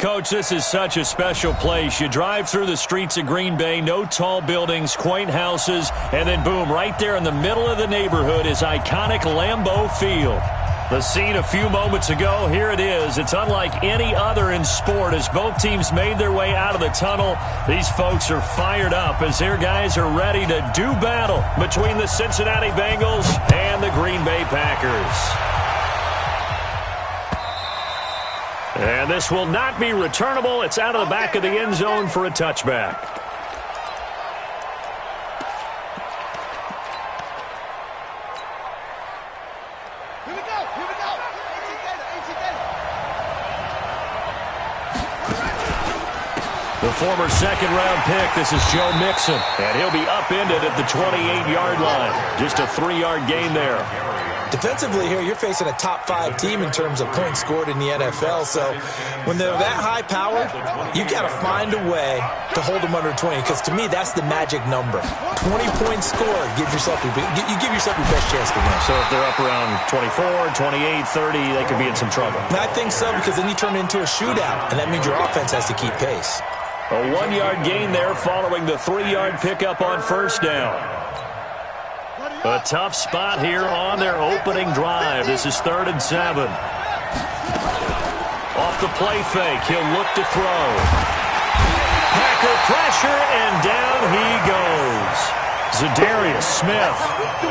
Coach, this is such a special place. You drive through the streets of Green Bay, no tall buildings, quaint houses, and then boom, right there in the middle of the neighborhood is iconic Lambeau Field. The scene a few moments ago, here it is. It's unlike any other in sport as both teams made their way out of the tunnel. These folks are fired up as their guys are ready to do battle between the Cincinnati Bengals and the Green Bay Packers. And this will not be returnable. It's out of the back of the end zone for a touchback. Here we go. The former second-round pick, this is Joe Mixon. And he'll be upended at the 28-yard line. Just a 3-yard gain there. Defensively here, you're facing a top-5 team in terms of points scored in the NFL. So when they're that high-powered, you got to find a way to hold them under 20. Because to me, that's the magic number. 20 points scored, you give yourself your best chance to win. So if they're up around 24, 28, 30, they could be in some trouble. And I think so, because then you turn it into a shootout, and that means your offense has to keep pace. A 1-yard gain there following the 3-yard pickup on first down. A tough spot here on their opening drive. This is 3rd and 7. Off the play fake, he'll look to throw. Packer pressure, and down he goes. Za'Darius Smith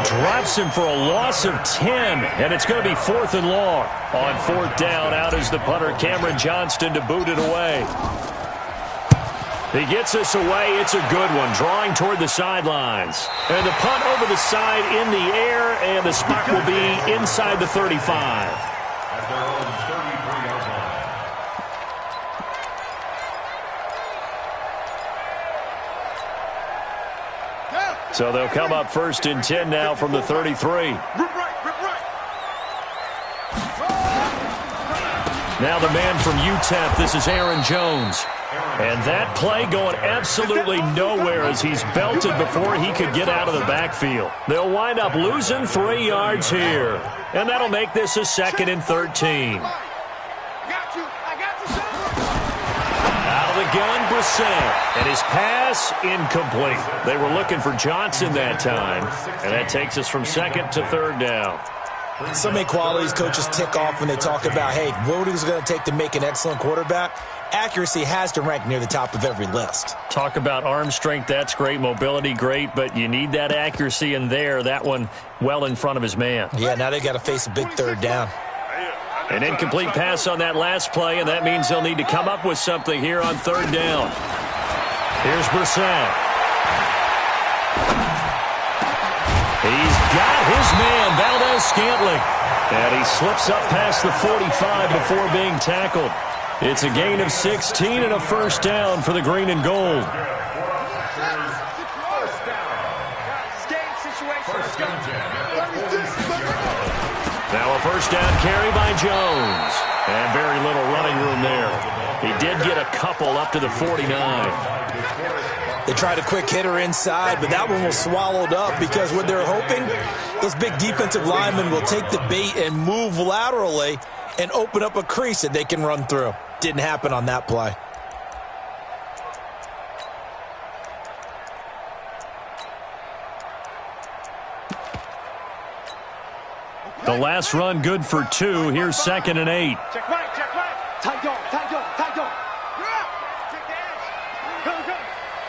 drops him for a loss of 10, and it's going to be 4th and long. On 4th down, out is the punter Cameron Johnston to boot it away. He gets us away. It's a good one, drawing toward the sidelines. And the punt over the side in the air, and the spot will be inside the 35. So they'll come up 1st and 10 now from the 33. Now the man from UTEP, this is Aaron Jones. And that play going absolutely nowhere as he's belted before he could get out of the backfield. They'll wind up losing 3 yards here. And that'll make this a 2nd and 13. Out of the gun, Brissett. And his pass incomplete. They were looking for Johnson that time. And that takes us from 2nd to 3rd down. So many qualities coaches tick off when they talk about, hey, what is it going to take to make an excellent quarterback? Accuracy has to rank near the top of every list. Talk about arm strength, that's great. Mobility, great, but you need that accuracy in there. That one well in front of his man. Yeah, now they've got to face a big 3rd down. An incomplete pass on that last play, and that means they'll need to come up with something here on 3rd down. Here's Brissett. He's got his man, Valdez-Scantling. And he slips up past the 45 before being tackled. It's a gain of 16 and a 1st down for the green and gold. Now a 1st down carry by Jones. And very little running room there. He did get a couple up to the 49. They tried a quick hitter inside, but that one was swallowed up because what they're hoping, those big defensive linemen will take the bait and move laterally and open up a crease that they can run through. Didn't happen on that play. The last run good for 2. Here's 2nd and 8. Check right. Tight dog. Go.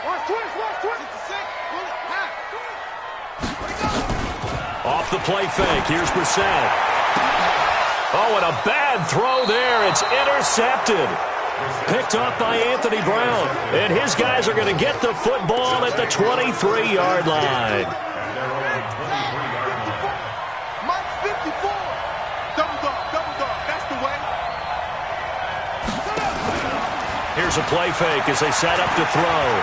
Watch twist. Off the play fake. Here's Brissett. Oh, and a bad throw there. It's intercepted. Picked off by Anthony Brown. And his guys are going to get the football at the 23-yard line. Mike 54. Double dog. That's the way. Here's a play fake as they set up to throw.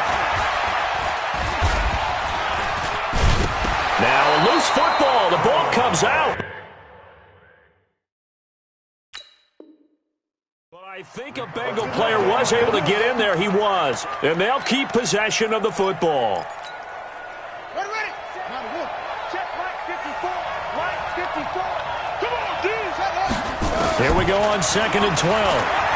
Now a loose football. The ball comes out. But I think a Bengal player was able to get in there. He was. And they'll keep possession of the football. Ready. Check Mike 54. Mike 54. Come on, dude. Here we go on 2nd and 12.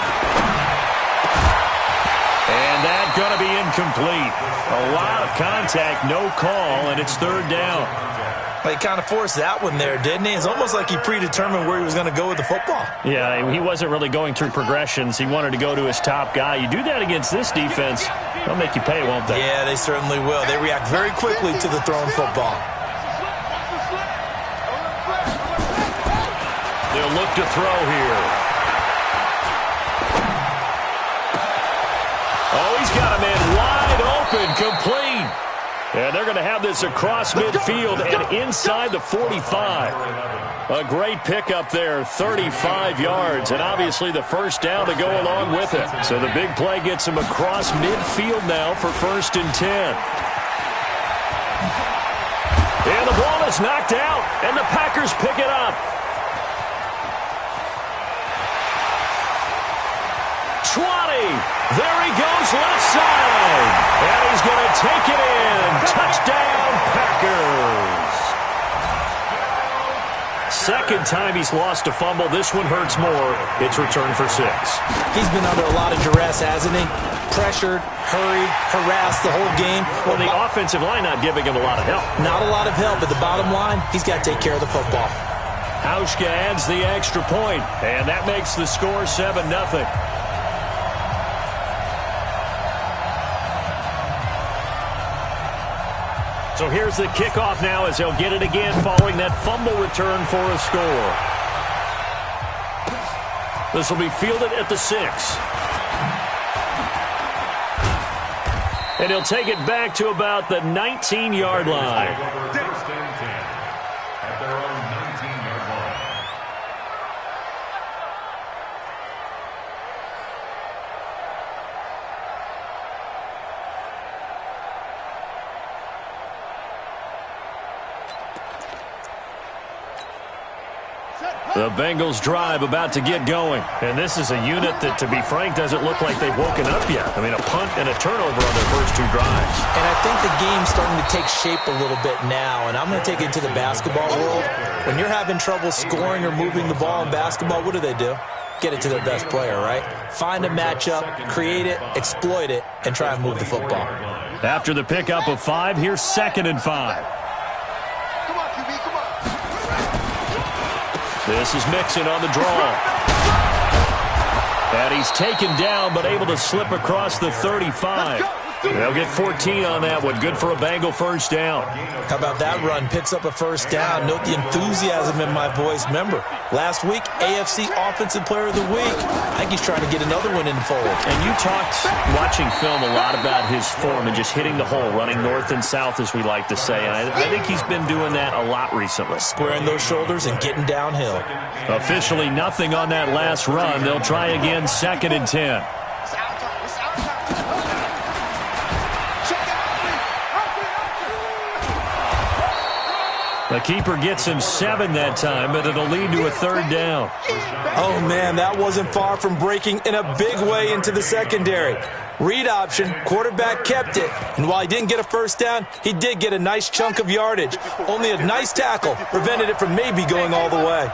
incomplete. A lot of contact, no call, and it's third down. He kind of forced that one there, didn't he? It's almost like he predetermined where he was going to go with the football. Yeah, he wasn't really going through progressions. He wanted to go to his top guy. You do that against this defense, they'll make you pay, won't they? Yeah, they certainly will. They react very quickly to the thrown football. They'll look to throw here. Oh, he's got a man wide open, complete. And they're going to have this across midfield and inside the 45. A great pickup there, 35 yards, and obviously the first down to go along with it. So the big play gets him across midfield now for 1st and 10. And the ball is knocked out, and the Packers pick it up. 20. There he goes, left side. And he's going to take it in. Touchdown, Packers. Second time he's lost a fumble. This one hurts more. It's returned for 6. He's been under a lot of duress, hasn't he? Pressured, hurried, harassed the whole game. Well, the offensive line not giving him a lot of help. Not a lot of help, but the bottom line, he's got to take care of the football. Hauschka adds the extra point, and that makes the score 7-0. So here's the kickoff now as they'll get it again following that fumble return for a score. This will be fielded at the 6. And he'll take it back to about the 19-yard line. First and 10 at their own 19-yard line. The Bengals drive about to get going. And this is a unit that, to be frank, doesn't look like they've woken up yet. I mean, a punt and a turnover on their first 2 drives. And I think the game's starting to take shape a little bit now. And I'm going to take it to the basketball world. When you're having trouble scoring or moving the ball in basketball, what do? Get it to their best player, right? Find a matchup, create it, exploit it, and try and move the football. After the pickup of 5, here's 2nd and 5. This is Mixon on the draw. And he's taken down, but able to slip across the 35. They'll get 14 on that one. Good for a Bengal first down. How about that run? Picks up a first down. Note the enthusiasm in my voice. Remember, last week, AFC Offensive Player of the Week. I think he's trying to get another one in the fold. And you talked, watching film, a lot about his form and just hitting the hole, running north and south, as we like to say. And I think he's been doing that a lot recently. Squaring those shoulders and getting downhill. Officially nothing on that last run. They'll try again, 2nd and 10. The keeper gets him 7 that time, but it'll lead to a 3rd down. Oh, man, that wasn't far from breaking in a big way into the secondary. Read option, quarterback kept it, and while he didn't get a first down, he did get a nice chunk of yardage. Only a nice tackle prevented it from maybe going all the way.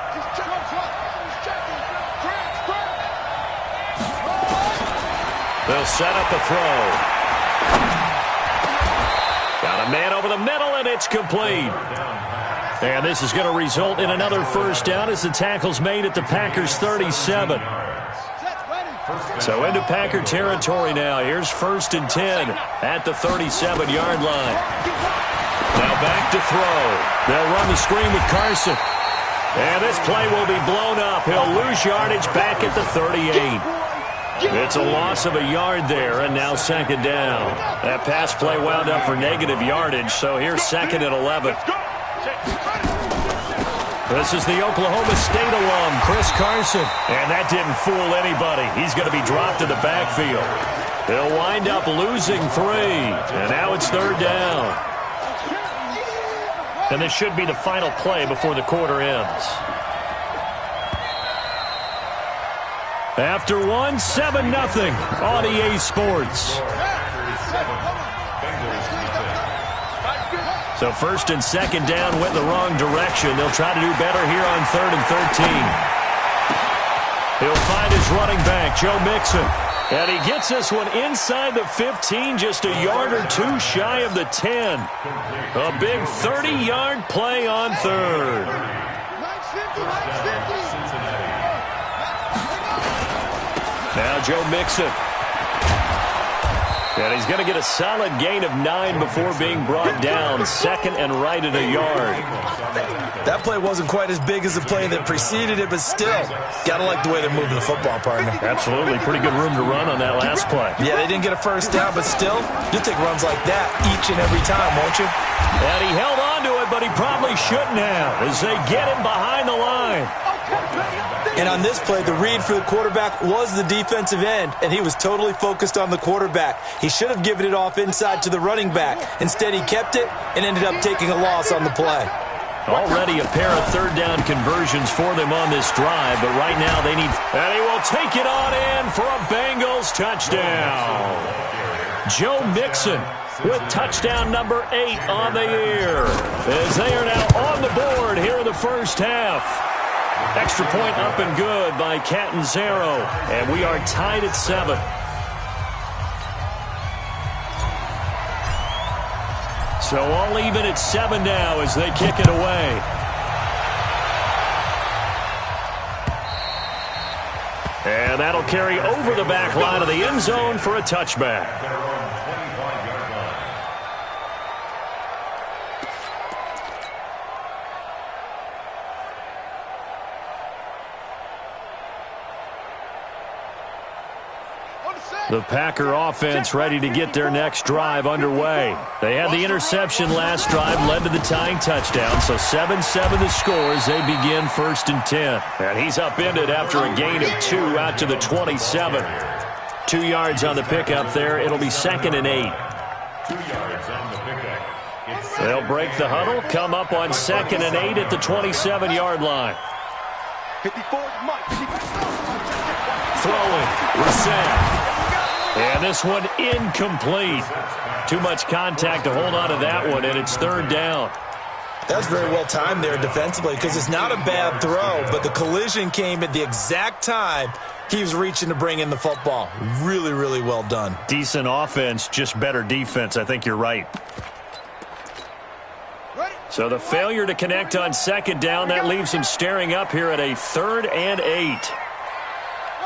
They'll set up a throw. Got a man over the middle, and it's complete. And this is going to result in another first down as the tackle's made at the Packers' 37. So into Packer territory now. Here's 1st and 10 at the 37-yard line. Now back to throw. They'll run the screen with Carson. And this play will be blown up. He'll lose yardage back at the 38. It's a loss of a yard there, and now 2nd down. That pass play wound up for negative yardage, so here's 2nd and 11. This is the Oklahoma State alum, Chris Carson. And that didn't fool anybody. He's going to be dropped in the backfield. He'll wind up losing 3. And now it's 3rd down. And this should be the final play before the quarter ends. After 1, 7-0 on EA Sports. So 1st and 2nd down went the wrong direction. They'll try to do better here on 3rd and 13. He'll find his running back, Joe Mixon. And he gets this one inside the 15, just a yard or two shy of the 10. A big 30-yard play on third. Now Joe Mixon. And he's going to get a solid gain of 9 before being brought down. Second and right at a yard. That play wasn't quite as big as the play that preceded it, but still, got to like the way they're moving the football, partner. Absolutely. Pretty good room to run on that last play. Yeah, they didn't get a first down, but still, you'll take runs like that each and every time, won't you? And he held on to it, but he probably shouldn't have as they get him behind the line. And on this play, the read for the quarterback was the defensive end, and he was totally focused on the quarterback. He should have given it off inside to the running back. Instead, he kept it and ended up taking a loss on the play. Already a pair of third down conversions for them on this drive, but right now they need... And he will take it on in for a Bengals touchdown. Joe Mixon with touchdown number 8 on the year, as they are now on the board here in the first half. Extra point up and good by Catanzaro, and we are tied at 7. So all even at 7 now as they kick it away. And that'll carry over the back line of the end zone for a touchback. The Packer offense ready to get their next drive underway. They had the interception last drive, led to the tying touchdown, so 7-7 the score as they begin 1st and 10. And he's upended after a gain of 2 out to the 27. 2 yards on the pickup there. It'll be 2nd and 8. 2 yards on the pickup. They'll break the huddle, come up on 2nd and 8 at the 27-yard line. 54 Mike. Throwing, Brissett. And this one incomplete. Too much contact to hold on to that one, and it's 3rd down. That was very well timed there defensively because it's not a bad throw, but the collision came at the exact time he was reaching to bring in the football. Really, really well done. Decent offense, just better defense. I think you're right. So the failure to connect on 2nd down, that leaves him staring up here at a 3rd and 8. Where'd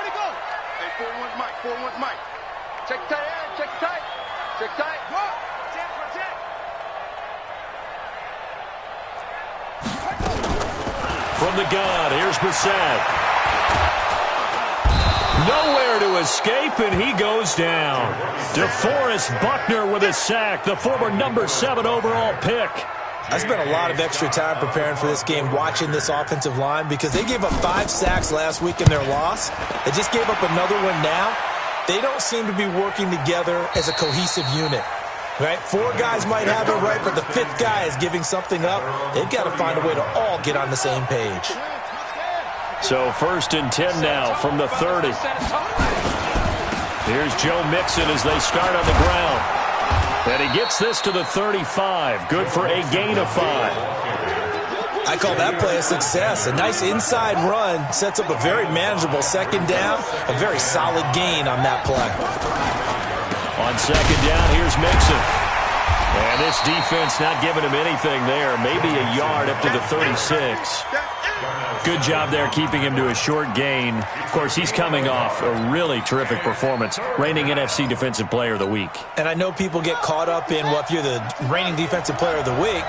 he go? Hey, 4-1 Mike. 4-1 Mike. Check tight, check tight, check tight. From the gun, here's Brissett. Nowhere to escape, and he goes down. DeForest Buckner with a sack, the former number 7 overall pick. I spent a lot of extra time preparing for this game, watching this offensive line, because they gave up 5 sacks last week in their loss. They just gave up another one now. They don't seem to be working together as a cohesive unit. Right? 4 guys might have it right, but the 5th guy is giving something up. They've got to find a way to all get on the same page. So 1st and 10 now from the 30. Here's Joe Mixon as they start on the ground. And he gets this to the 35. Good for a gain of 5. I call that play a success. A nice inside run sets up a very manageable 2nd down. A very solid gain on that play. On 2nd down, here's Mixon. And this defense not giving him anything there. Maybe a yard up to the 36. Good job there keeping him to a short gain. Of course, he's coming off a really terrific performance, reigning NFC Defensive Player of the Week. And I know people get caught up in, well, if you're the reigning Defensive Player of the Week,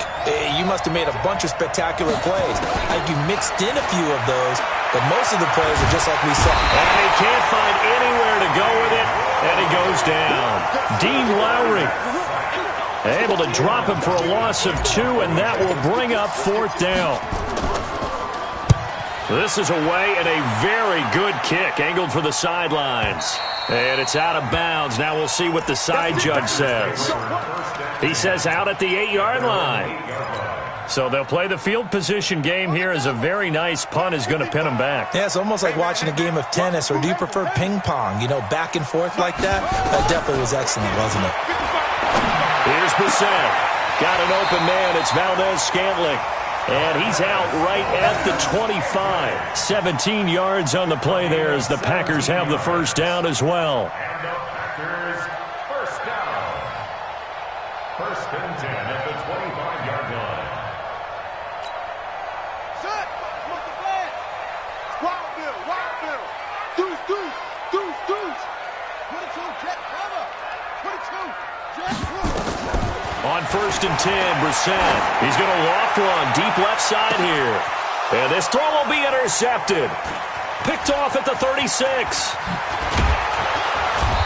you must have made a bunch of spectacular plays. I think you mixed in a few of those, but most of the plays are just like we saw. And he can't find anywhere to go with it, and he goes down. Dean Lowry able to drop him for a loss of 2, and that will bring up 4th down. This is away, and a very good kick angled for the sidelines. And it's out of bounds. Now we'll see what the side judge says. He says out at the 8-yard line. So they'll play the field position game here as a very nice punt is going to pin them back. Yeah, it's almost like watching a game of tennis, or do you prefer ping pong? You know, back and forth like that? That definitely was excellent, wasn't it? Here's Brissett. Got an open man. It's Valdez-Scantling. And he's out right at the 25. 17 yards on the play there as the Packers have the first down as well. And the Packers first down. First and 10 at the 25-yard line. Set. Look the flag. Wild Bill. Wild Bill. Deuce, deuce, deuce, deuce. 22, jet, cover. 22, jet, cover. On first and 10, Brissett. He's going to loft one deep left side here. And this throw will be intercepted. Picked off at the 36.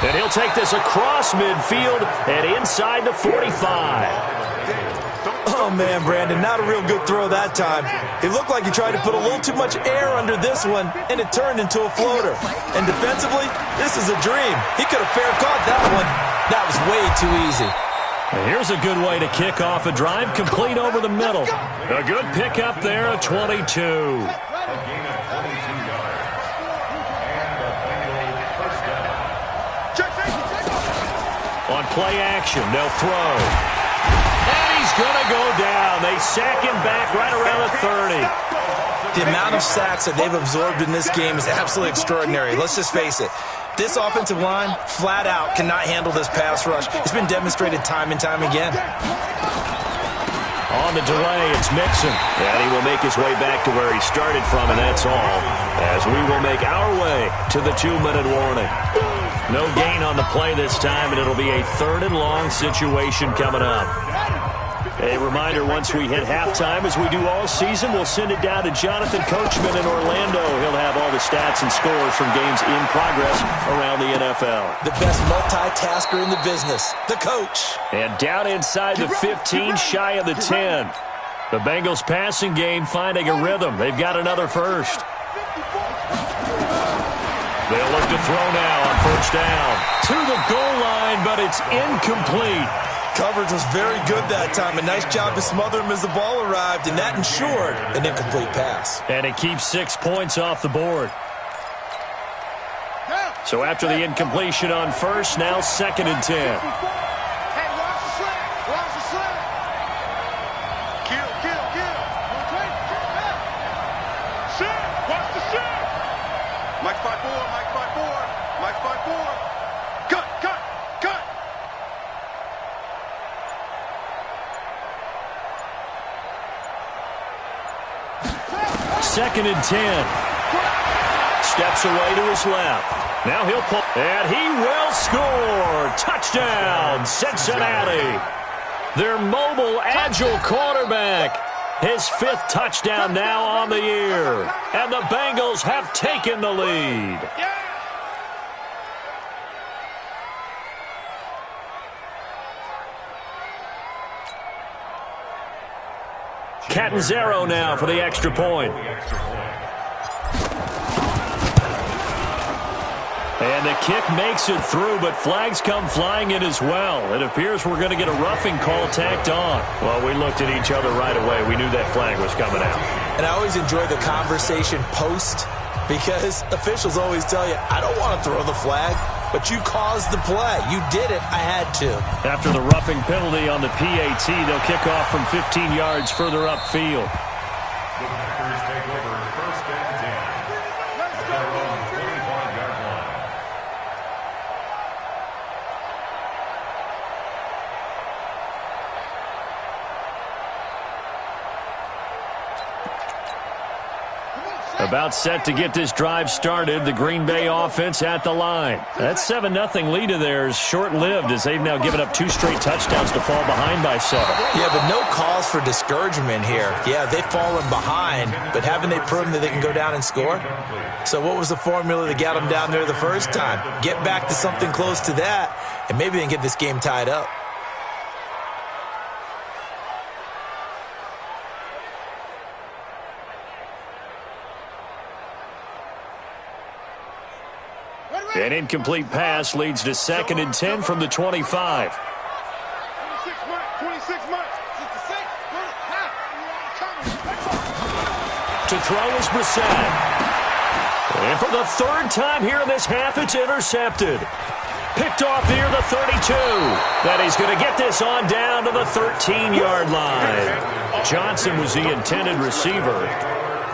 And he'll take this across midfield and inside the 45. Oh, man, Brandon, not a real good throw that time. It looked like he tried to put a little too much air under this one, and it turned into a floater. And defensively, this is a dream. He could have fair caught that one. That was way too easy. Here's a good way to kick off a drive, complete over the middle. A good pickup there at 22. A gain of 22 yards. And the Bengals first down. On play action, they'll throw. And he's going to go down. They sack him back right around the 30. The amount of sacks that they've absorbed in this game is absolutely extraordinary. Let's just face it. This offensive line, flat out, cannot handle this pass rush. It's been demonstrated time and time again. On the delay, it's Mixon. And he will make his way back to where he started from, and that's all. As we will make our way to the 2-minute warning. No gain on the play this time, and it'll be a 3rd and long situation coming up. A reminder, once we hit halftime, as we do all season, we'll send it down to Jonathan Coachman in Orlando. He'll have all the stats and scores from games in progress around the NFL. The best multitasker in the business, the coach. And down inside the 15, shy of the 10. The Bengals passing game finding a rhythm. They've got another first. They'll look to throw now on first down. To the goal line, but it's incomplete. Coverage was very good that time. A nice job to smother him as the ball arrived, and that ensured an incomplete pass. And it keeps 6 points off the board. So after the incompletion on first, now 2nd and 10. Hey, watch the slant. Watch the slant. Kill, kill, kill. Shit. Watch the shit. Mike 5-4, Mike 5-4, Mike 5-4. Cut, cut, cut. Second and 10. Steps away to his left. Now he'll pull, and he will score. Touchdown, Cincinnati. Their mobile, agile quarterback. His 5th touchdown now on the year. And the Bengals have taken the lead. Catanzaro now for the extra point. And the kick makes it through, but flags come flying in as well. It appears we're going to get a roughing call tacked on. Well, we looked at each other right away. We knew that flag was coming out. And I always enjoy the conversation post, because officials always tell you, I don't want to throw the flag, but you caused the play. You did it. I had to. After the roughing penalty on the PAT, they'll kick off from 15 yards further upfield. The Packers take over first and 10 at their own 25-yard line. About set to get this drive started, the Green Bay offense at the line. That 7-0 lead of theirs short-lived as they've now given up 2 straight touchdowns to fall behind by 7. Yeah, but no cause for discouragement here. Yeah, they've fallen behind, but haven't they proven that they can go down and score? So what was the formula that got them down there the first time? Get back to something close to that, and maybe they can get this game tied up. An incomplete pass leads to 2nd and 10 from the 25. 26 Mike, 26 Mike. 66, To throw is Brissett. And for the 3rd time here in this half, it's intercepted. Picked off near the 32. Then he's going to get this on down to the 13-yard line. Johnson was the intended receiver.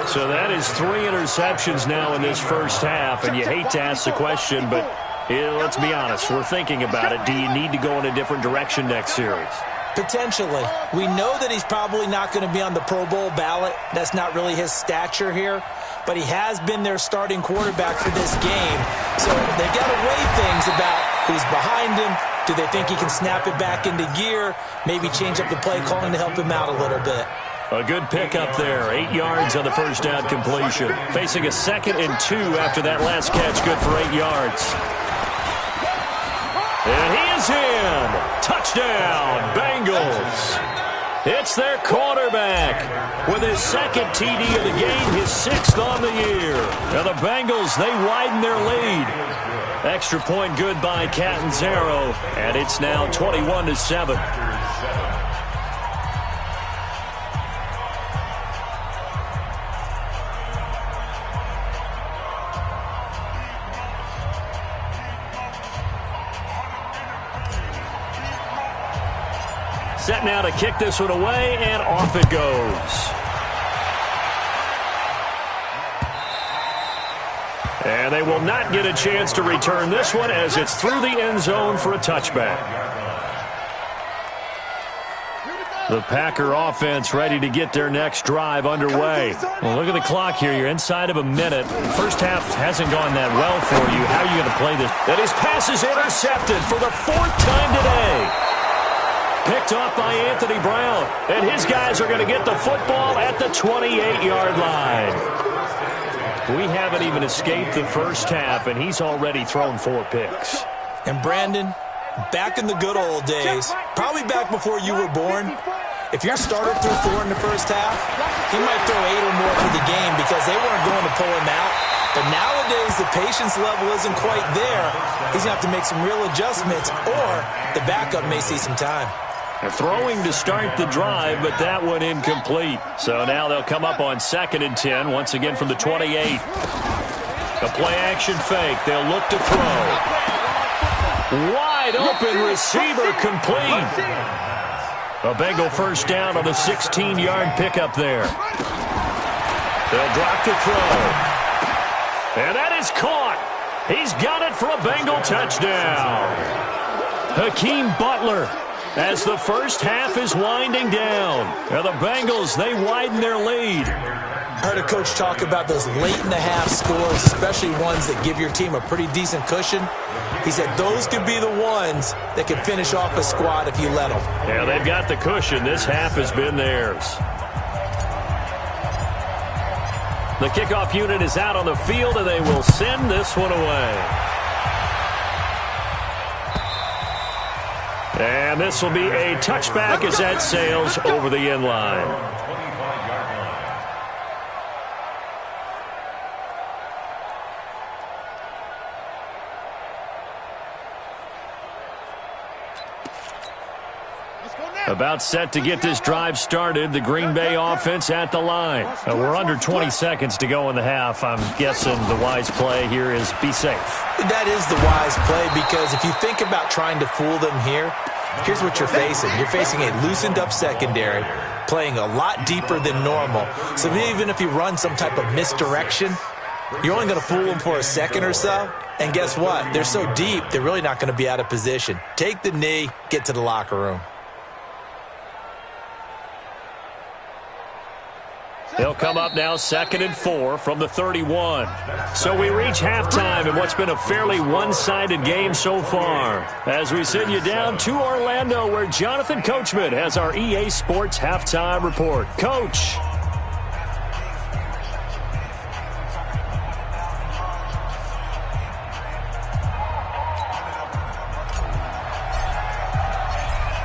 So that is 3 interceptions now in this first half, and you hate to ask the question, but let's be honest, we're thinking about it. Do you need to go in a different direction next series? Potentially. We know that he's probably not going to be on the Pro Bowl ballot. That's not really his stature here, but he has been their starting quarterback for this game. So they've got to weigh things about who's behind him. Do they think he can snap it back into gear? Maybe change up the play calling to help him out a little bit. A good pickup there. 8 yards on the first down completion. Facing a 2nd and 2 after that last catch. Good for 8 yards. And he is in. Touchdown, Bengals. It's their quarterback with his 2nd TD of the game, his 6th on the year. Now the Bengals, they widen their lead. Extra point good by Catanzaro, and it's now 21-7. Set now to kick this one away, and off it goes. And they will not get a chance to return this one as it's through the end zone for a touchback. The Packer offense ready to get their next drive underway. Well, look at the clock here. You're inside of a minute. The first half hasn't gone that well for you. How are you going to play this? And his pass is intercepted for the 4th time today. Picked off by Anthony Brown. And his guys are going to get the football at the 28-yard line. We haven't even escaped the first half, and he's already thrown 4 picks. And Brandon, back in the good old days, probably back before you were born, if your starter threw 4 in the first half, he might throw 8 or more for the game because they weren't going to pull him out. But nowadays, the patience level isn't quite there. He's going to have to make some real adjustments, or the backup may see some time. They're throwing to start the drive, but that one incomplete. So now they'll come up on 2nd and 10, once again from the 28. A play-action fake. They'll look to throw. Wide open receiver complete. A Bengal first down on the 16-yard pickup there. They'll drop to throw. And that is caught. He's got it for a Bengal touchdown. Hakeem Butler, as the first half is winding down. Now the Bengals, they widen their lead. I heard a coach talk about those late-in-the-half scores, especially ones that give your team a pretty decent cushion. He said those could be the ones that can finish off a squad if you let them. Yeah, they've got the cushion. This half has been theirs. The kickoff unit is out on the field, and they will send this one away. And this will be a touchback as that sails over the end line. About set to get this drive started. The Green Bay offense at the line. We're under 20 seconds to go in the half. I'm guessing the wise play here is be safe. That is the wise play because if you think about trying to fool them here, here's what you're facing. You're facing a loosened up secondary, playing a lot deeper than normal. So even if you run some type of misdirection, you're only going to fool them for a second or so. And guess what? They're so deep, they're really not going to be out of position. Take the knee, get to the locker room. They'll come up now 2nd and 4 from the 31. So we reach halftime in what's been a fairly one-sided game so far. As we send you down to Orlando where Jonathan Coachman has our EA Sports Halftime Report. Coach.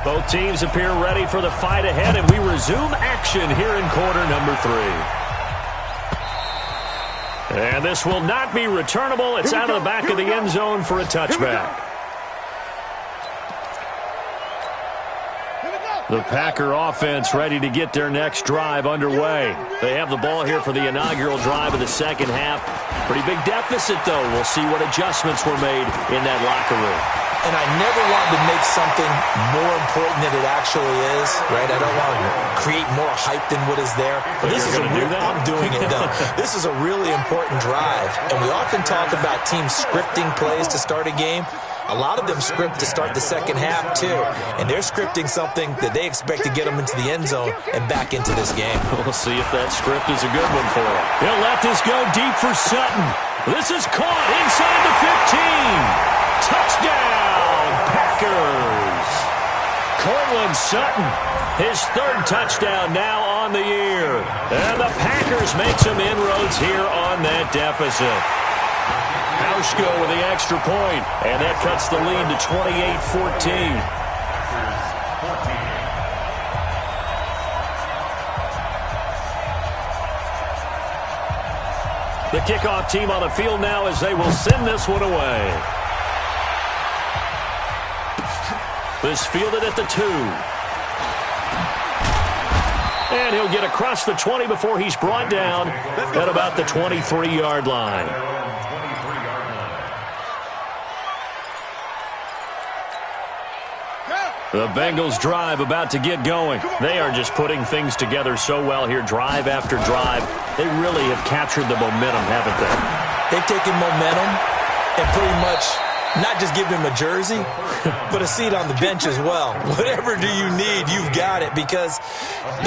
Both teams appear ready for the fight ahead, and we resume action here in quarter number 3. And this will not be returnable. It's out of the back of the end zone for a touchback. The Packer offense ready to get their next drive underway. They have the ball here for the inaugural drive of the second half. Pretty big deficit, though. We'll see what adjustments were made in that locker room. and I never wanted to make something more important than it actually is, right? I don't want to create more hype than what is there. But this is I'm doing it, though. This is a really important drive, and we often talk about teams scripting plays to start a game. A lot of them script to start the second half, too. And they're scripting something that they expect to get them into the end zone and back into this game. We'll see if that script is a good one for him. He'll let this go deep for Sutton. This is caught inside the 15. Touchdown, Packers. Cortland Sutton, his third touchdown now on the year. And the Packers make some inroads here on that deficit. Hauschko with the extra point, and that cuts the lead to 28-14. The kickoff team on the field now as they will send this one away. This fielded at the 2. And he'll get across the 20 before he's brought down at about the 23-yard line. The Bengals drive about to get going. They are just putting things together so well here, drive after drive. They really have captured the momentum, haven't they? They've taken momentum and pretty much not just give him a jersey, but a seat on the bench as well. Whatever do you need, you've got it, because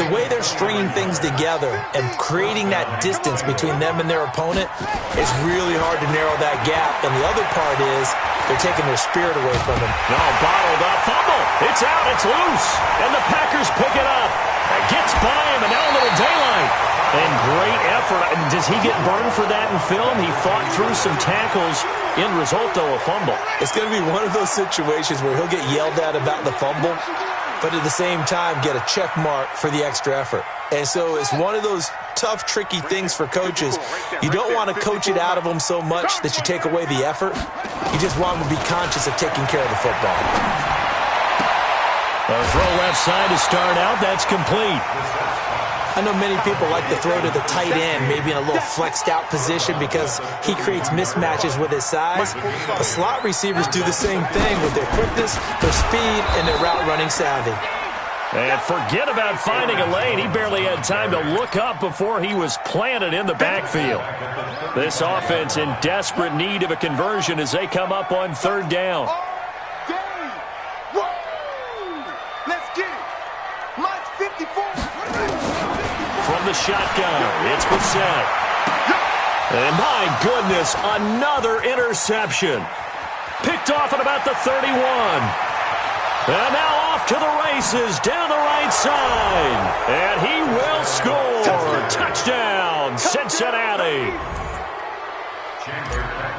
the way they're stringing things together and creating that distance between them and their opponent, it's really hard to narrow that gap. And the other part is they're taking their spirit away from him. No, bottled up. Fumble. It's out. It's loose. And the Packers pick it up. It gets by him, and now a little daylight. And great effort. Does he get burned for that in film? He fought through some tackles. End result, though, a fumble. It's going to be one of those situations where he'll get yelled at about the fumble, but at the same time get a check mark for the extra effort. And so it's one of those tough, tricky things for coaches. You don't want to coach it out of them so much that you take away the effort. You just want them to be conscious of taking care of the football. A throw left side to start out. That's complete. I know many people like to throw to the tight end, maybe in a little flexed out position because he creates mismatches with his size. But slot receivers do the same thing with their quickness, their speed, and their route running savvy. And forget about finding a lane. He barely had time to look up before he was planted in the backfield. This offense in desperate need of a conversion as they come up on third down. Let's get it. Mine's 54. From the shotgun, it's Brissett. And my goodness, another interception. Picked off at about the 31. And now off to the races down the right side. And he will score. Touchdown, Cincinnati.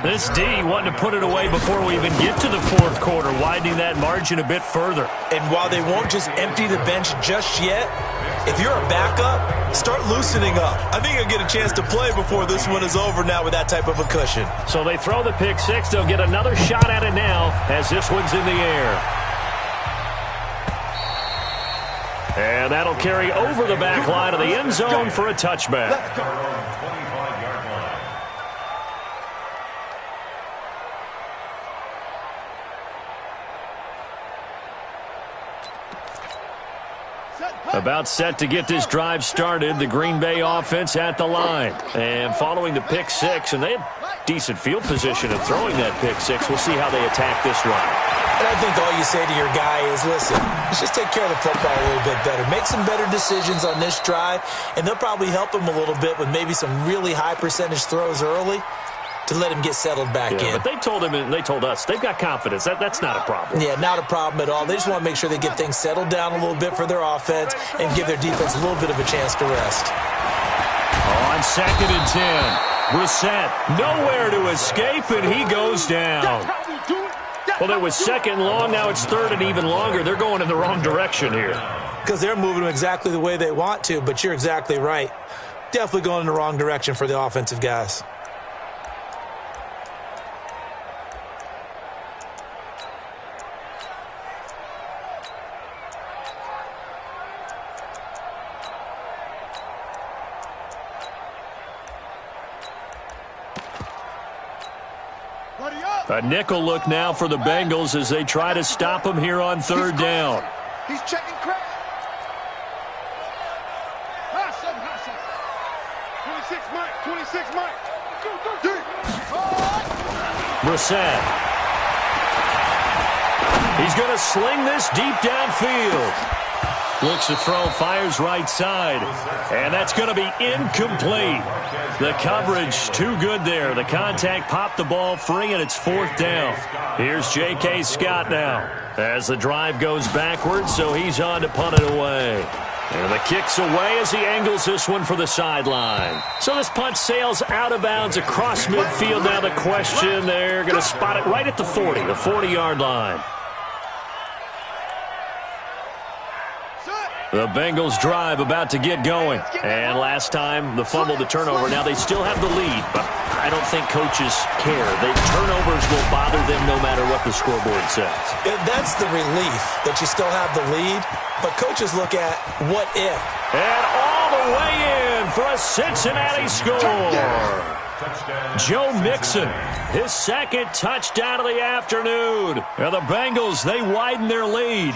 This D wanting to put it away before we even get to the fourth quarter, widening that margin a bit further. And while they won't just empty the bench just yet, if you're a backup, start loosening up. I think you'll get a chance to play before this one is over now with that type of a cushion. So they throw the pick six. They'll get another shot at it now as this one's in the air. And that'll carry over the back line of the end zone for a touchback. About set to get this drive started, the Green Bay offense at the line. And following the pick six, and they had decent field position in throwing that pick six. We'll see how they attack this drive. And I think all you say to your guy is, listen, let's just take care of the football a little bit better. Make some better decisions on this drive, and they'll probably help him a little bit with maybe some really high percentage throws early to let him get settled back in. But they told him and they told us they've got confidence. That's not a problem. Yeah, not a problem at all. They just want to make sure they get things settled down a little bit for their offense and give their defense a little bit of a chance to rest. On 2nd and 10, Brissett nowhere to escape, and he goes down. Well, it was second long. Now it's third and even longer. They're going in the wrong direction here. Because they're moving them exactly the way they want to, but you're exactly right. Definitely going in the wrong direction for the offensive guys. Buddy up! A nickel look now for the Bengals as they try to stop him here on third down. He's checking crack. High 26 Mike. 26 Mike. Brissett. He's going to sling this deep downfield. Looks to throw, fires right side. And that's going to be incomplete. The coverage too good there. The contact popped the ball free, and it's fourth down. Here's J.K. Scott now as the drive goes backwards, so he's on to punt it away. And the kick's away as he angles this one for the sideline. So this punt sails out of bounds across midfield. Now the question, they're going to spot it right at the 40, the 40-yard line. The Bengals drive about to get going. And last time, the fumble, the turnover. Now they still have the lead, but I don't think coaches care. The turnovers will bother them no matter what the scoreboard says. That's the relief that you still have the lead, but coaches look at what if. And all the way in for a Cincinnati score. Joe Mixon, his second touchdown of the afternoon. And the Bengals, they widen their lead.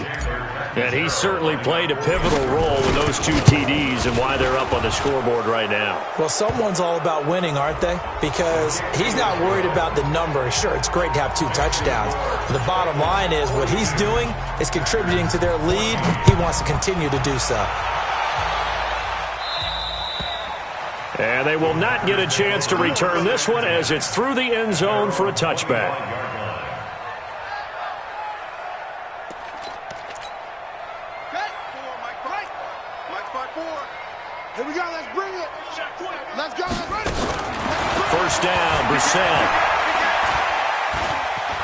And he certainly played a pivotal role with those two TDs and why they're up on the scoreboard right now. Well, someone's all about winning, aren't they? Because he's not worried about the number. Sure, it's great to have 2 touchdowns. But the bottom line is what he's doing is contributing to their lead. He wants to continue to do so. And they will not get a chance to return this one as it's through the end zone for a touchback. Here we go, let's bring it. Let's go, let's run it. First down, Brissett.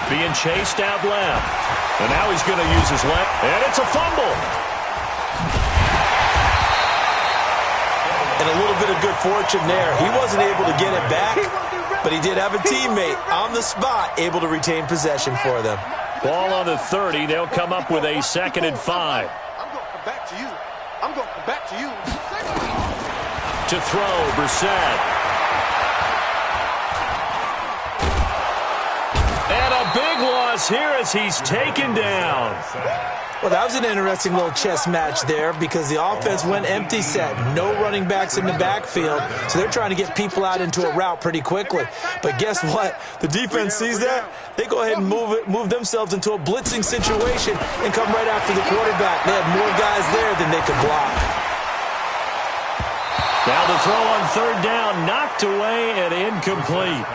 Being chased out left. And now he's going to use his left. And it's a fumble. And a little bit of good fortune there. He wasn't able to get it back, but he did have a teammate on the spot able to retain possession for them. Ball on the 30. They'll come up with a 2nd and 5. I'm going to come back to you. I'm going to come back to you. To throw, Brissett. And a big loss here as he's taken down. Well, that was an interesting little chess match there because the offense went empty set. No running backs in the backfield, so they're trying to get people out into a route pretty quickly. But guess what? The defense sees that. They go ahead and move themselves into a blitzing situation and come right after the quarterback. They had more guys there than they could block. Now the throw on third down, knocked away and incomplete.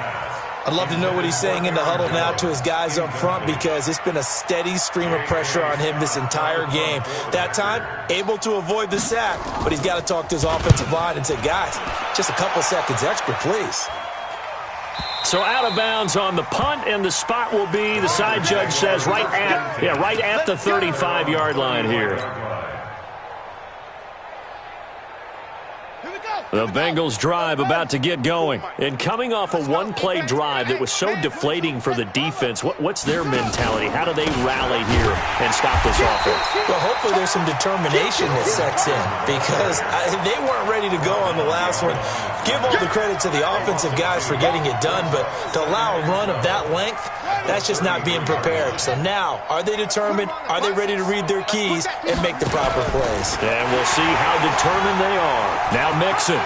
I'd love to know what he's saying in the huddle now to his guys up front because it's been a steady stream of pressure on him this entire game. That time, able to avoid the sack, but he's got to talk to his offensive line and say, guys, just a couple seconds extra, please. So out of bounds on the punt, and the spot will be, the side judge says, right at the 35-yard line here. The Bengals drive about to get going. And coming off a one-play drive that was so deflating for the defense, what's their mentality? How do they rally here and stop this offense? Well, hopefully there's some determination that sets in because they weren't ready to go on the last one. Give all the credit to the offensive guys for getting it done, but to allow a run of that length, that's just not being prepared. So now, are they determined? Are they ready to read their keys and make the proper plays? And we'll see how determined they are. Now Mixon.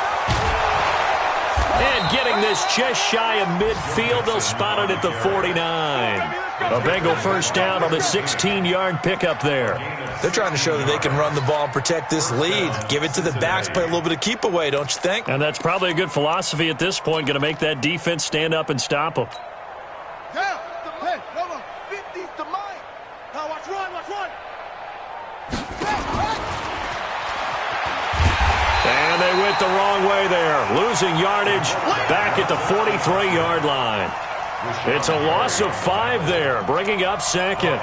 And getting this just shy of midfield, they'll spot it at the 49. A Bengal first down on the 16-yard pickup there. They're trying to show that they can run the ball and protect this lead. Give it to the backs, play a little bit of keep away, don't you think? And that's probably a good philosophy at this point, going to make that defense stand up and stop them. Down. Hey, number 50's to mine. Now watch run, watch run. And they went the wrong way there. Losing yardage back at the 43-yard line. It's a loss of 5 there, bringing up second.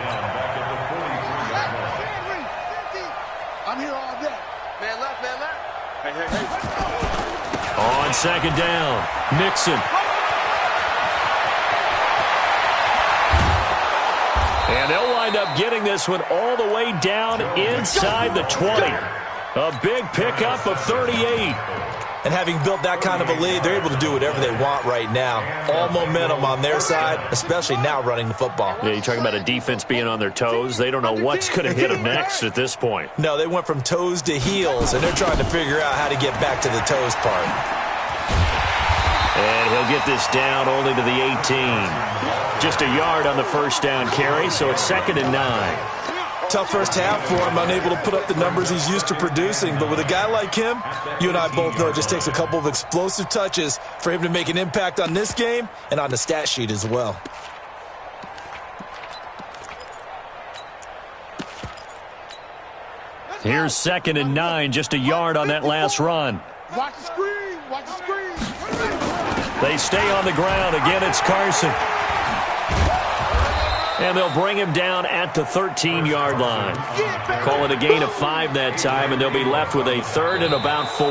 I'm here all day. Man left, man left. Hey. On second down, Mixon. And they'll wind up getting this one all the way down inside the 20. A big pickup of 38. And having built that kind of a lead, they're able to do whatever they want right now. All momentum on their side, especially now running the football. Yeah, you talking about a defense being on their toes. They don't know what's going to hit them next at this point. No, they went from toes to heels, and they're trying to figure out how to get back to the toes part. And he'll get this down only to the 18. Just a yard on the first down carry, so it's 2nd and 9. Tough first half for him, unable to put up the numbers he's used to producing. But with a guy like him, you and I both know it just takes a couple of explosive touches for him to make an impact on this game and on the stat sheet as well. Here's 2nd and 9, just a yard on that last run. Watch the screen. Watch the screen. They stay on the ground. Again, it's Carson. And they'll bring him down at the 13-yard line. Call it a gain of 5 that time, and they'll be left with a 3rd and about 4.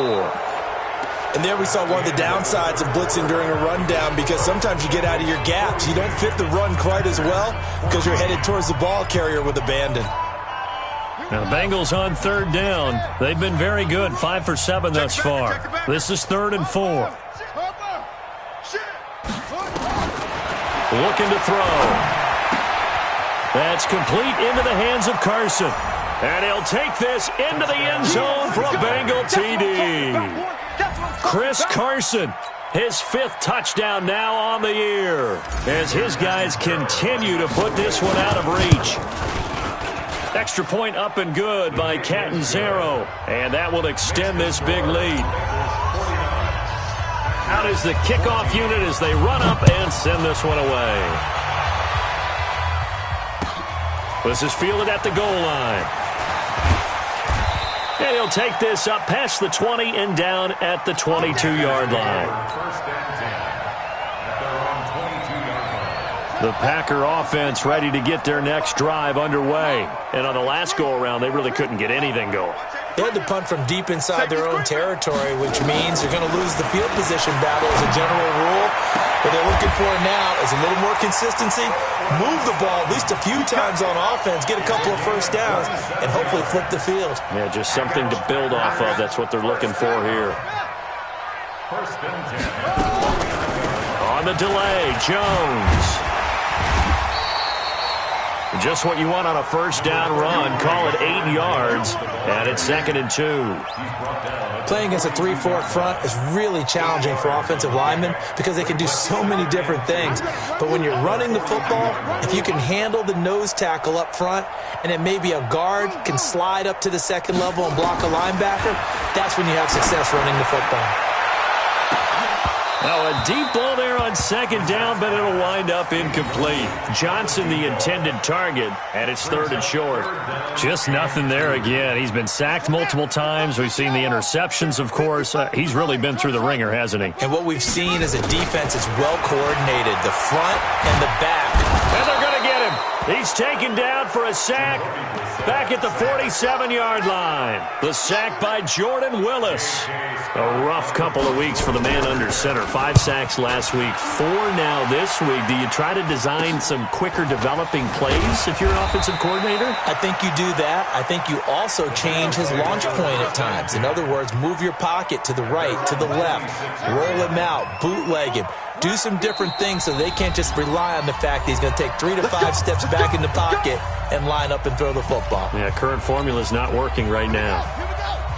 And there we saw one of the downsides of blitzing during a rundown, because sometimes you get out of your gaps. You don't fit the run quite as well because you're headed towards the ball carrier with abandon. Now, the Bengals on 3rd down. They've been very good, 5 for 7 thus far. This is 3rd and 4. Looking to throw. That's complete into the hands of Carson. And he'll take this into the end zone for a Bengal TD. Chris Carson, his 5th touchdown now on the year, as his guys continue to put this one out of reach. Extra point up and good by Catanzaro, and that will extend this big lead. Out is the kickoff unit as they run up and send this one away. This is fielded at the goal line. And he'll take this up past the 20 and down at the 22-yard line. The Packer offense ready to get their next drive underway. And on the last go-around, they really couldn't get anything going. They had to punt from deep inside their own territory, which means they're going to lose the field position battle as a general rule. What they're looking for now is a little more consistency, move the ball at least a few times on offense, get a couple of first downs, and hopefully flip the field. Yeah, just something to build off of. That's what they're looking for here. On the delay, Jones. Just what you want on a first down run. Call it 8 yards, and it's 2nd and 2. Playing against a 3-4 front is really challenging for offensive linemen because they can do so many different things. But when you're running the football, if you can handle the nose tackle up front, and then maybe a guard can slide up to the 2nd level and block a linebacker, that's when you have success running the football. Now a deep ball there on 2nd down, but it'll wind up incomplete. Johnson the intended target, and it's 3rd and short. Just nothing there again. He's been sacked multiple times. We've seen the interceptions, of course. He's really been through the ringer, hasn't he? And what we've seen is a defense that's well coordinated, the front and the back. And they're going to get him. He's taken down for a sack back at the 47-yard line. The sack by Jordan Willis. A rough couple of weeks for the man under center. 5 sacks last week, 4 now this week. Do you try to design some quicker developing plays if you're an offensive coordinator? I think you do that. I think you also change his launch point at times. In other words, move your pocket to the right, to the left, roll him out, bootleg him. Do some different things so they can't just rely on the fact that he's going to take 3 to 5 steps back in the pocket and line up and throw the football. Yeah, current formula is not working right now.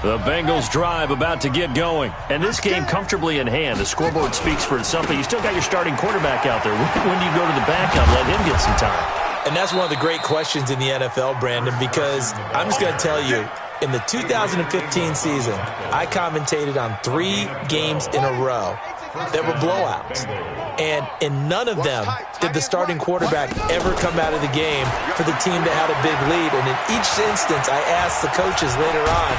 The Bengals drive about to get going. And this game comfortably in hand. The scoreboard speaks for itself, but you still got your starting quarterback out there. When do you go to the backup, let him get some time? And that's one of the great questions in the NFL, Brandon, because I'm just going to tell you, in the 2015 season, I commentated on 3 games in a row that were blowouts. And in none of them did the starting quarterback ever come out of the game for the team that had a big lead. And in each instance, I asked the coaches later on.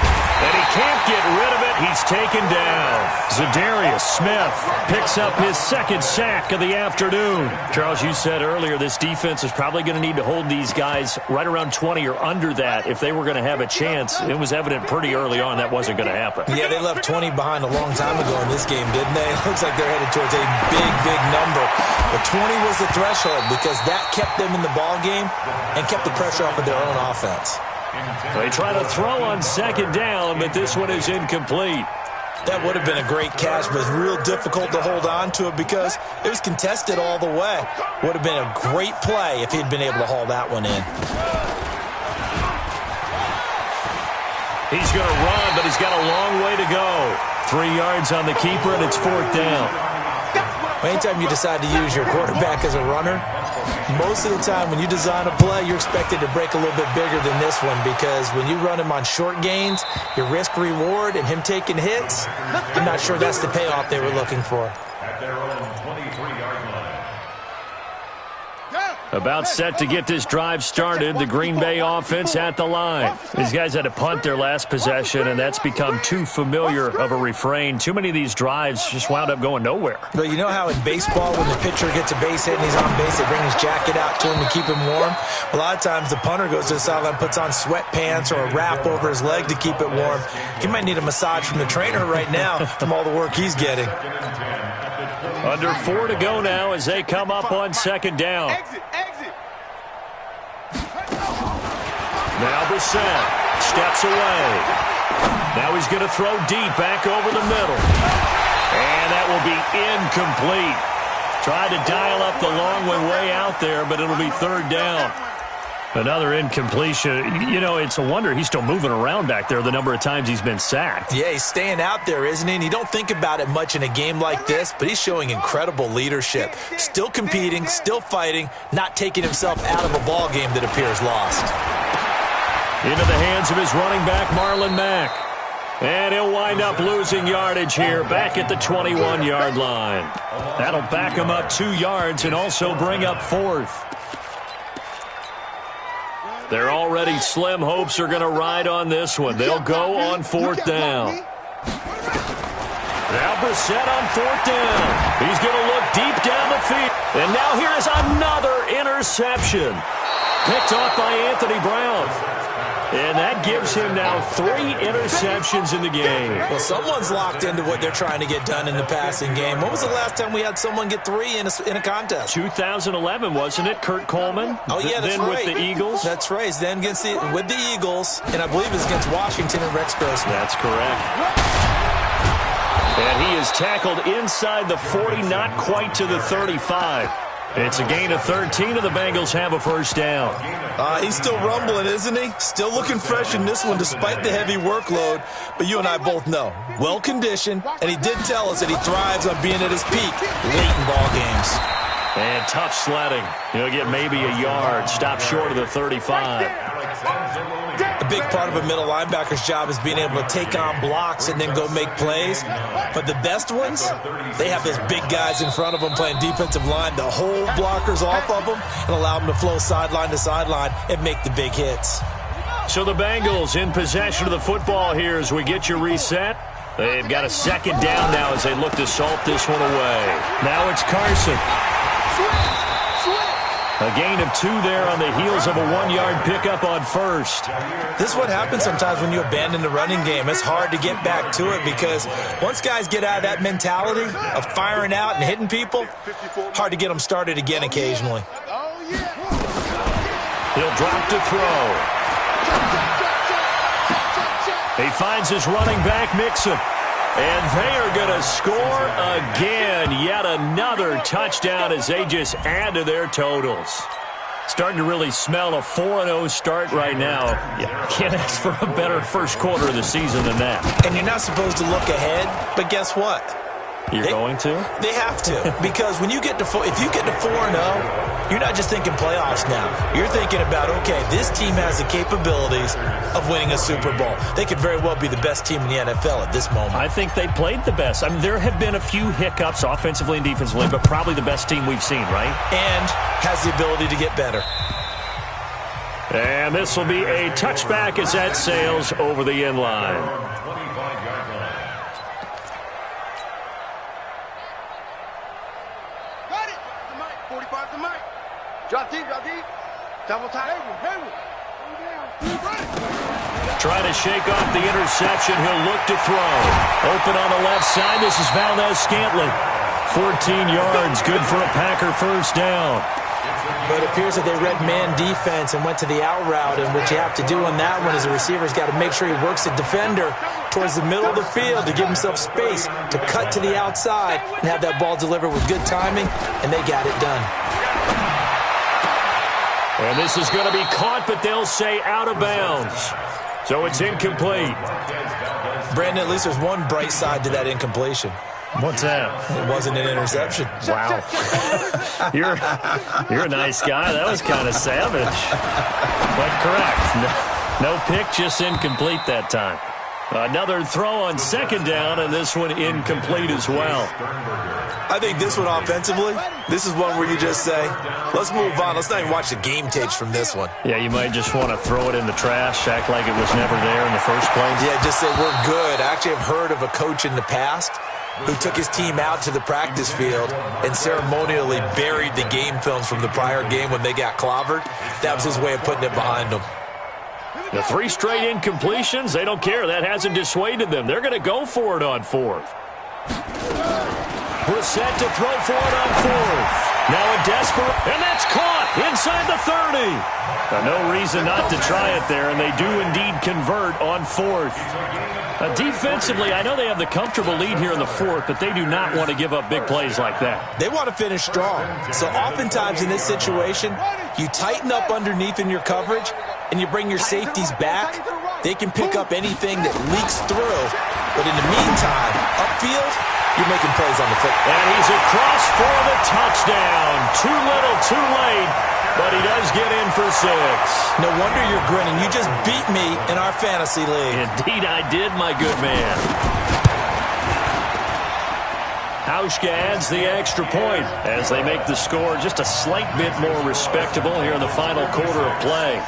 And he can't get rid of it. He's taken down. Zadarius Smith picks up his 2nd sack of the afternoon. Charles, you said earlier this defense is probably going to need to hold these guys right around 20 or under that if they were going to have a chance. It was evident pretty early on that wasn't going to happen. Yeah, they left 20 behind a long time ago in this game, didn't they? It looks like they're headed towards a big, big number. But 20 was the threshold because that kept them in the ball game and kept the pressure off of their own offense. They try to throw on 2nd down, but this one is incomplete. That would have been a great catch, but it's real difficult to hold on to it because it was contested all the way. Would have been a great play if he'd been able to haul that one in. He's going to run, but he's got a long way to go. 3 yards on the keeper, and it's 4th down. Anytime you decide to use your quarterback as a runner, most of the time when you design a play, you're expected to break a little bit bigger than this one because when you run him on short gains, your risk-reward and him taking hits, I'm not sure that's the payoff they were looking for. At their own 23-yard line. About set to get this drive started, the Green Bay offense at the line. These guys had to punt their last possession, and that's become too familiar of a refrain. Too many of these drives just wound up going nowhere. But you know how in baseball, when the pitcher gets a base hit and he's on base, they bring his jacket out to him to keep him warm? A lot of times the punter goes to the sideline, puts on sweatpants or a wrap over his leg to keep it warm. He might need a massage from the trainer right now from all the work he's getting. Under 4 to go now as they come up on 2nd down. Exit. Now Brissett steps away. Now he's going to throw deep back over the middle. And that will be incomplete. Tried to dial up the long way out there, but it'll be 3rd down. Another incompletion. You know, it's a wonder he's still moving around back there the number of times he's been sacked. Yeah, he's staying out there, isn't he? And you don't think about it much in a game like this, but he's showing incredible leadership. Still competing, still fighting, not taking himself out of a ball game that appears lost. Into the hands of his running back, Marlon Mack. And he'll wind up losing yardage here back at the 21-yard line. That'll back him up 2 yards and also bring up 4th. Their already slim hopes are going to ride on this one. They'll go on 4th down. Now Brissett on 4th down. He's going to look deep down the field. And now here is another interception. Picked off by Anthony Brown. And that gives him now 3 interceptions in the game. Well, someone's locked into what they're trying to get done in the passing game. When was the last time we had someone get 3 in a contest? 2011, wasn't it? Kurt Coleman? Oh, yeah, that's then right. With the Eagles? That's right. Then with the Eagles, and I believe it's against Washington and Rex Grossman. That's correct. And he is tackled inside the 40, not quite to the 35. It's a gain of 13, and the Bengals have a 1st down. He's still rumbling, isn't he? Still looking fresh in this one despite the heavy workload. But you and I both know, well-conditioned, and he did tell us that he thrives on being at his peak late in ball games. And tough sledding. He'll get maybe a yard, stop short of the 35. A big part of a middle linebacker's job is being able to take on blocks and then go make plays. But the best ones, they have those big guys in front of them playing defensive line to hold blockers off of them and allow them to flow sideline to sideline and make the big hits. So the Bengals in possession of the football here as we get you reset. They've got a 2nd down now as they look to salt this one away. Now it's Carson. A gain of 2 there on the heels of a 1-yard pickup on 1st. This is what happens sometimes when you abandon the running game. It's hard to get back to it because once guys get out of that mentality of firing out and hitting people, hard to get them started again occasionally. He'll drop to throw. He finds his running back, Mixon. And they are going to score again. Yet another touchdown as they just add to their totals. Starting to really smell a 4-0 start right now. You can't ask for a better first quarter of the season than that. And you're not supposed to look ahead, but guess what? You're going to? They have to. Because when you get to if you get to 4-0, you're not just thinking playoffs now. You're thinking about, okay, this team has the capabilities of winning a Super Bowl. They could very well be the best team in the NFL at this moment. I think they played the best. I mean, there have been a few hiccups offensively and defensively, but probably the best team we've seen, right? And has the ability to get better. And this will be a touchback as that sails over the end line. 25-yard line. Got it. The mic. 45 the mic. Drop deep. Double time. Hayward. Trying to shake off the interception. He'll look to throw. Open on the left side. This is Valdez-Scantling. 14 yards. Good for a Packer 1st down. But it appears that they read man defense and went to the out route. And what you have to do on that one is the receiver's got to make sure he works the defender towards the middle of the field to give himself space to cut to the outside and have that ball delivered with good timing, and they got it done. And this is going to be caught, but they'll say out of bounds. So it's incomplete. Brandon, at least there's one bright side to that incompletion. What's that? It wasn't an interception. Wow. You're a nice guy. That was kind of savage. But correct. No pick, just incomplete that time. Another throw on second down, and this one incomplete as well. I think this one offensively, this is one where you just say, let's move on. Let's not even watch the game tapes from this one. Yeah, you might just want to throw it in the trash, act like it was never there in the first place. Yeah, just say we're good. I actually have heard of a coach in the past who took his team out to the practice field and ceremonially buried the game films from the prior game when they got clobbered. That was his way of putting it behind them. The 3 straight incompletions, they don't care. That hasn't dissuaded them. They're going to go for it on 4th. Brissett to throw for it on 4th. Now a desperate, and that's caught inside the 30. No reason not to try it there, and they do indeed convert on 4th. Defensively, I know they have the comfortable lead here in the 4th, but they do not want to give up big plays like that. They want to finish strong. So oftentimes in this situation, you tighten up underneath in your coverage, and you bring your safeties back. They can pick up anything that leaks through. But in the meantime, upfield, you're making plays on the football. And he's across for the touchdown. Too little, too late. But he does get in for 6. No wonder you're grinning. You just beat me in our fantasy league. Indeed I did, my good man. Hauschka adds the extra point as they make the score just a slight bit more respectable here in the final quarter of play.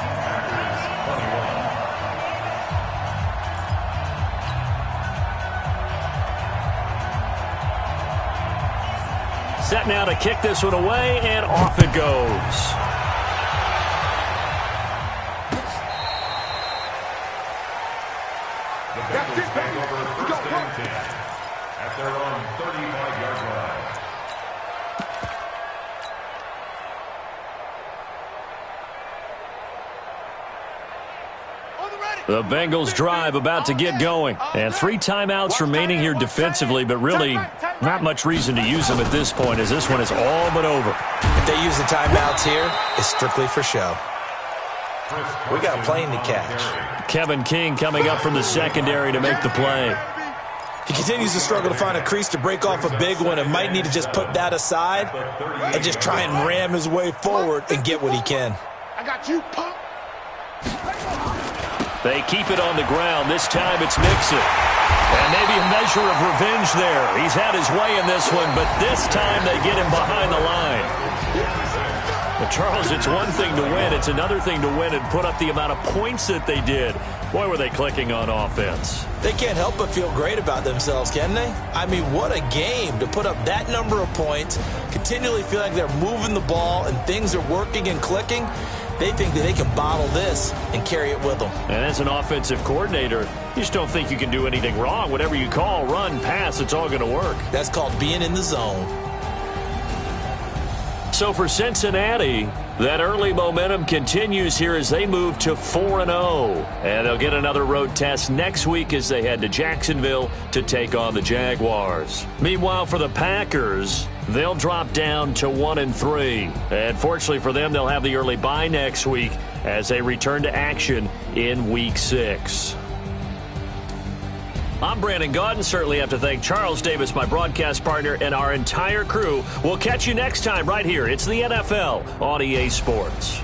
Set now to kick this one away, and off it goes. Bengals take over 1st and 10 at their own 35-yard line. The Bengals drive about to get going. And 3 timeouts remaining here defensively, but really not much reason to use them at this point as this one is all but over. If they use the timeouts here, it's strictly for show. We got a plane to catch. Kevin King coming up from the secondary to make the play. He continues to struggle to find a crease to break off a big one and might need to just put that aside and just try and ram his way forward and get what he can. I got you, punk. They keep it on the ground. This time it's Mixon. And maybe a measure of revenge there. He's had his way in this one, but this time they get him behind the line. But Charles, it's one thing to win. It's another thing to win and put up the amount of points that they did. Boy, were they clicking on offense. They can't help but feel great about themselves, can they? I mean, what a game to put up that number of points, continually feel like they're moving the ball and things are working and clicking. They think that they can bottle this and carry it with them. And as an offensive coordinator, you just don't think you can do anything wrong. Whatever you call, run, pass, it's all going to work. That's called being in the zone. So for Cincinnati, that early momentum continues here as they move to 4-0. And they'll get another road test next week as they head to Jacksonville to take on the Jaguars. Meanwhile, for the Packers, they'll drop down to 1-3. And fortunately for them, they'll have the early bye next week as they return to action in Week 6. I'm Brandon Gaudin. Certainly have to thank Charles Davis, my broadcast partner, and our entire crew. We'll catch you next time right here. It's the NFL on EA Sports.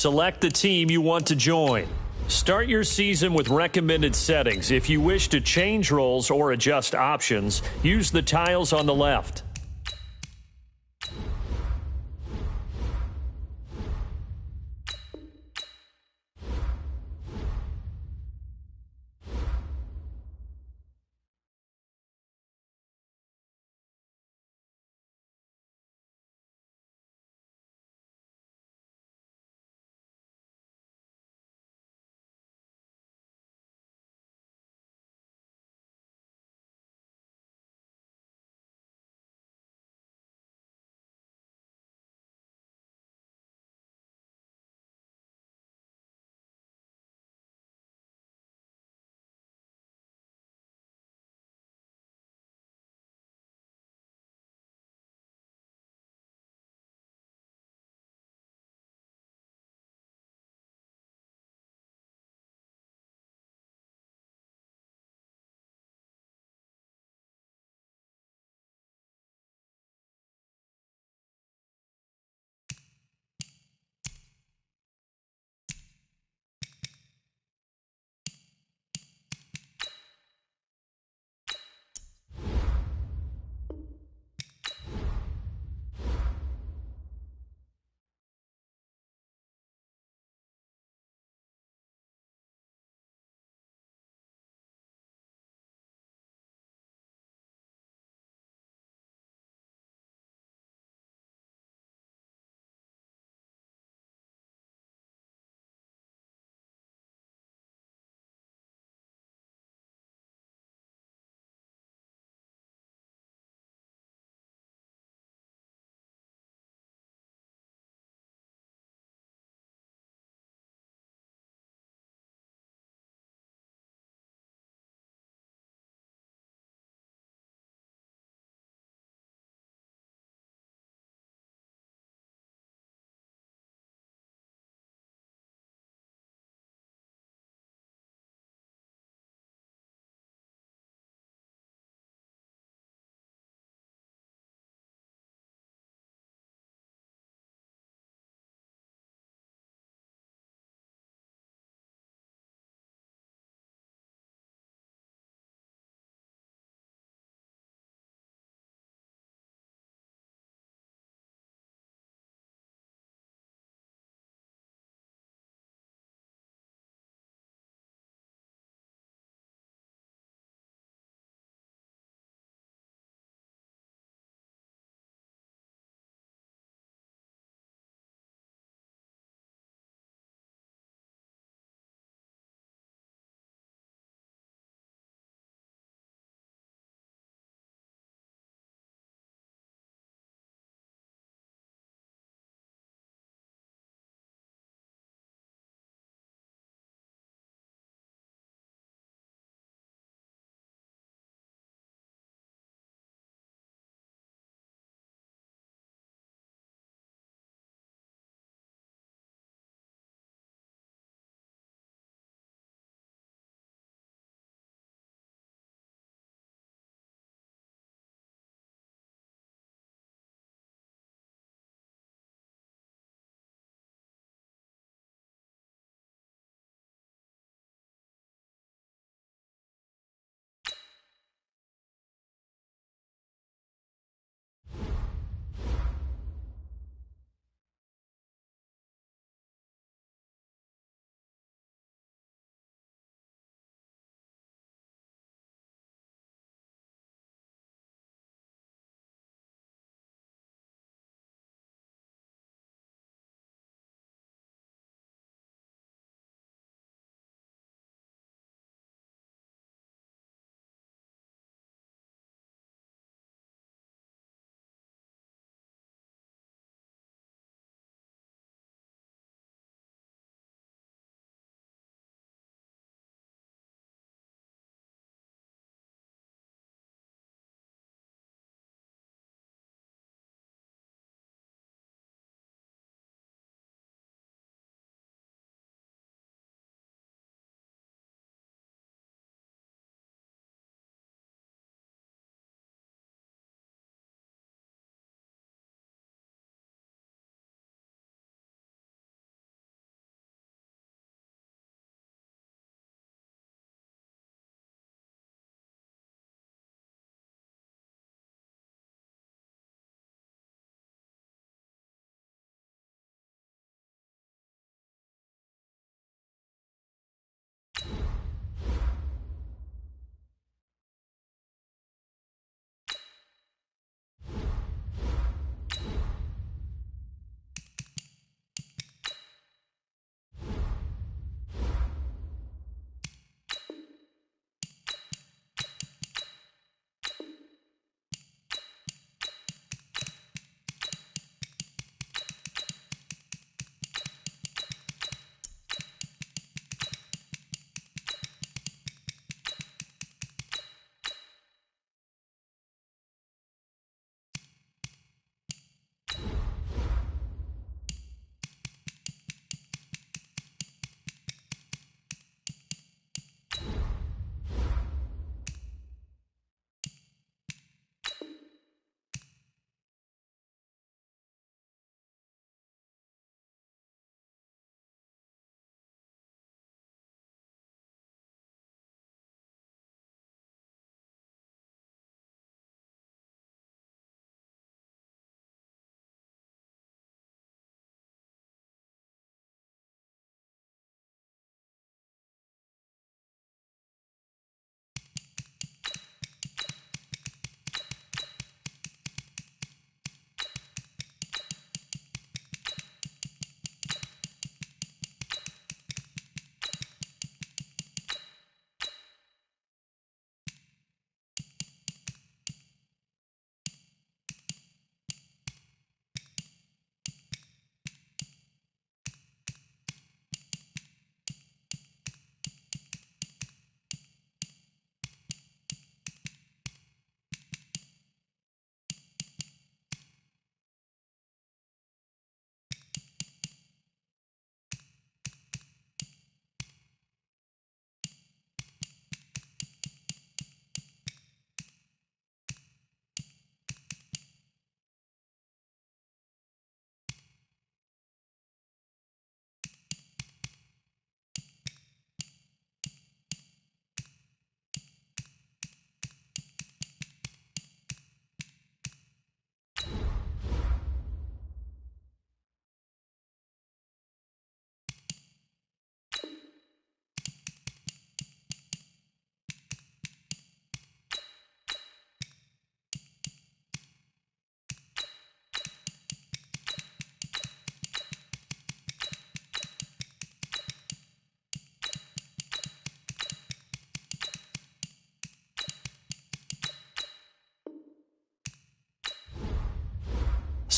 select the team you want to join. Start your season with recommended settings. If you wish to change roles or adjust options, use the tiles on the left.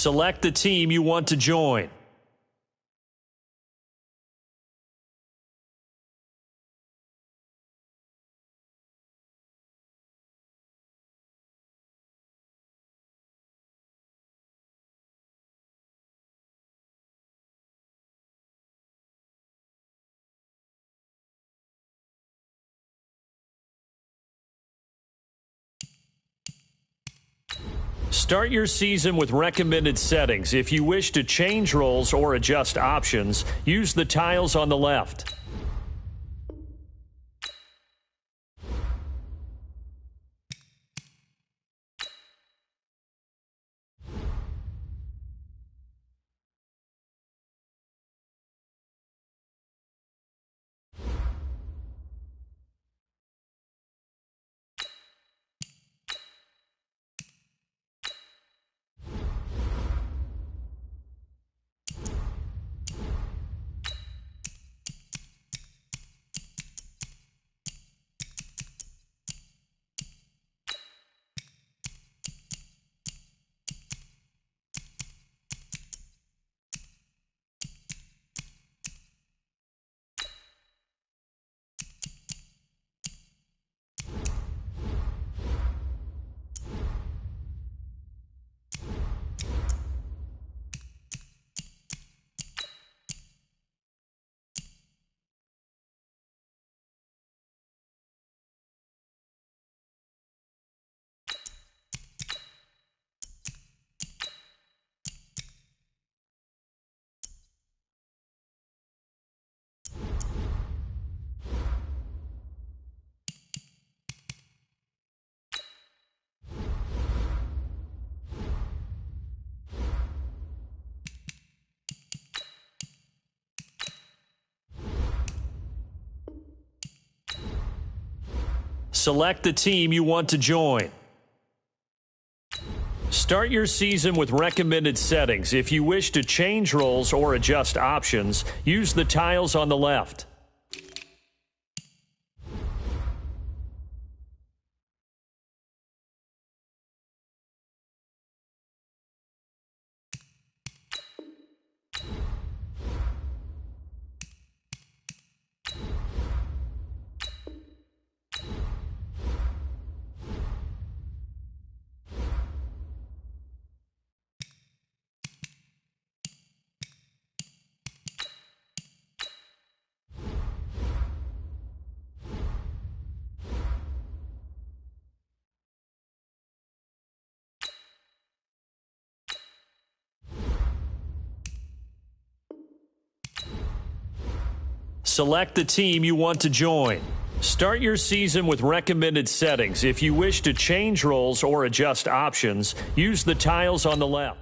Select the team you want to join. Start your season with recommended settings. If you wish to change roles or adjust options, use the tiles on the left. Select the team you want to join. Start your season with recommended settings. If you wish to change roles or adjust options, use the tiles on the left. Select the team you want to join. Start your season with recommended settings. If you wish to change roles or adjust options, use the tiles on the left.